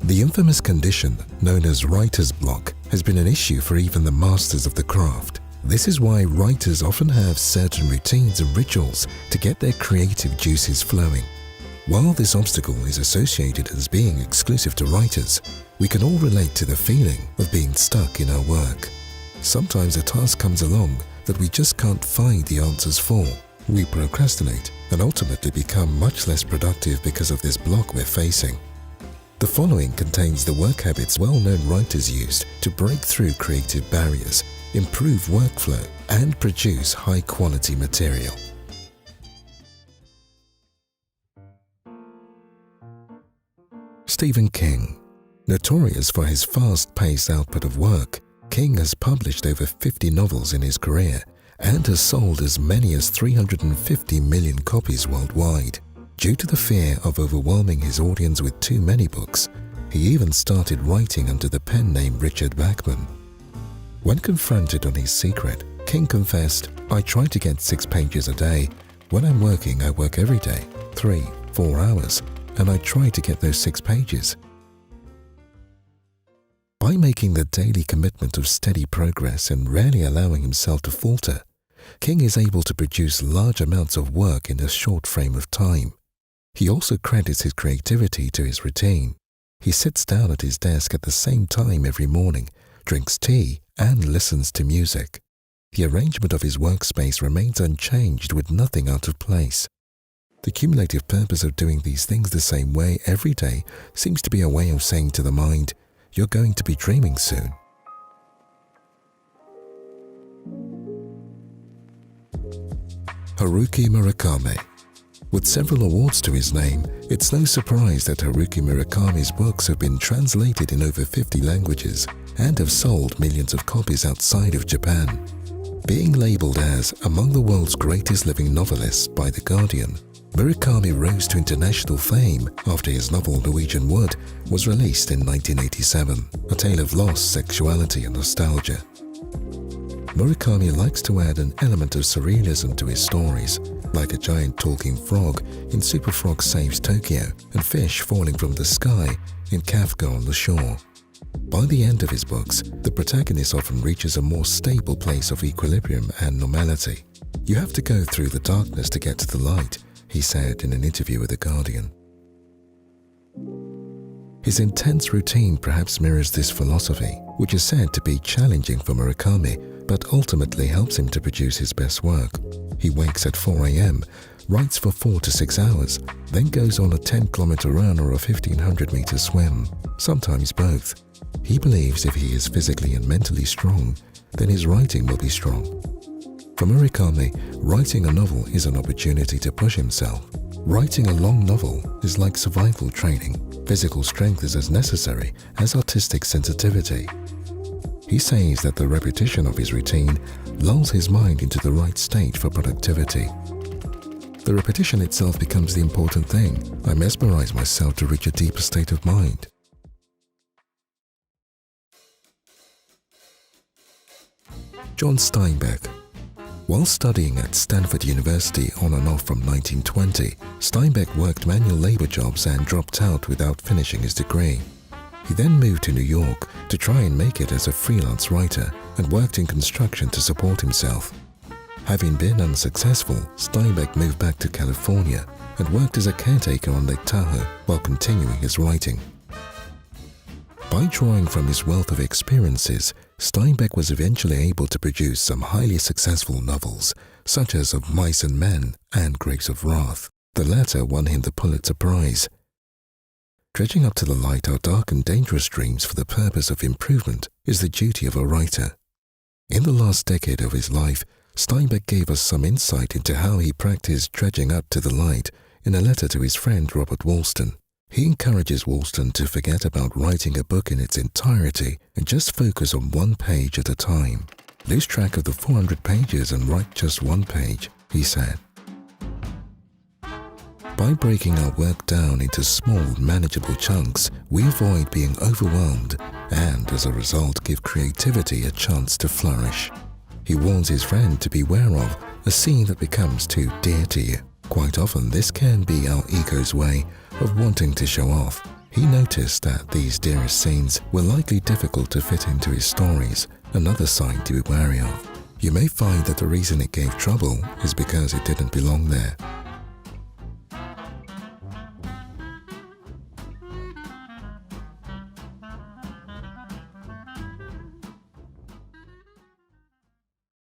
The infamous condition known as writer's block has been an issue for even the masters of the craft. This is why writers often have certain routines and rituals to get their creative juices flowing. While this obstacle is associated as being exclusive to writers, we can all relate to the feeling of being stuck in our work. Sometimes a task comes along that we just can't find the answers for. We procrastinate and ultimately become much less productive because of this block we're facing. The following contains the work habits well-known writers used to break through creative barriers, improve workflow, and produce high-quality material. Stephen King. Notorious for his fast-paced output of work, King has published over 50 novels in his career and has sold as many as 350 million copies worldwide. Due to the fear of overwhelming his audience with too many books, he even started writing under the pen name Richard Bachman. When confronted on his secret, King confessed, "I try to get 6 pages a day. When I'm working, I work every day, 3-4 hours, and I try to get those 6 pages." By making the daily commitment of steady progress and rarely allowing himself to falter, King is able to produce large amounts of work in a short frame of time. He also credits his creativity to his routine. He sits down at his desk at the same time every morning, drinks tea, and listens to music. The arrangement of his workspace remains unchanged with nothing out of place. The cumulative purpose of doing these things the same way every day seems to be a way of saying to the mind, "You're going to be dreaming soon." Haruki Murakami. With several awards to his name, it's no surprise that Haruki Murakami's books have been translated in over 50 languages and have sold millions of copies outside of Japan. Being labeled as among the world's greatest living novelists by The Guardian, Murakami rose to international fame after his novel Norwegian Wood was released in 1987, a tale of loss, sexuality, and nostalgia. Murakami likes to add an element of surrealism to his stories, like a giant talking frog in Super Frog Saves Tokyo and fish falling from the sky in Kafka on the Shore. By the end of his books, the protagonist often reaches a more stable place of equilibrium and normality. "You have to go through the darkness to get to the light," he said in an interview with The Guardian. His intense routine perhaps mirrors this philosophy, which is said to be challenging for Murakami, but ultimately helps him to produce his best work. He wakes at 4 a.m., writes for 4 to 6 hours, then goes on a 10-kilometer run or a 1,500-meter swim, sometimes both. He believes if he is physically and mentally strong, then his writing will be strong. For Murakami, writing a novel is an opportunity to push himself. Writing a long novel is like survival training. Physical strength is as necessary as artistic sensitivity. He says that the repetition of his routine lulls his mind into the right state for productivity. The repetition itself becomes the important thing. I mesmerize myself to reach a deeper state of mind. John Steinbeck. While studying at Stanford University on and off from 1920, Steinbeck worked manual labor jobs and dropped out without finishing his degree. He then moved to New York to try and make it as a freelance writer and worked in construction to support himself. Having been unsuccessful, Steinbeck moved back to California and worked as a caretaker on Lake Tahoe while continuing his writing. By drawing from his wealth of experiences, Steinbeck was eventually able to produce some highly successful novels, such as Of Mice and Men and Grapes of Wrath. The latter won him the Pulitzer Prize. Dredging up to the light our dark and dangerous dreams for the purpose of improvement is the duty of a writer. In the last decade of his life, Steinbeck gave us some insight into how he practiced dredging up to the light in a letter to his friend Robert Woolston. He encourages Woolston to forget about writing a book in its entirety and just focus on one page at a time. Lose track of the 400 pages and write just one page, he said. By breaking our work down into small, manageable chunks, we avoid being overwhelmed and, as a result, give creativity a chance to flourish. He warns his friend to beware of a scene that becomes too dear to you. Quite often, this can be our ego's way of wanting to show off. He noticed that these dearest scenes were likely difficult to fit into his stories, another sign to be wary of. You may find that the reason it gave trouble is because it didn't belong there.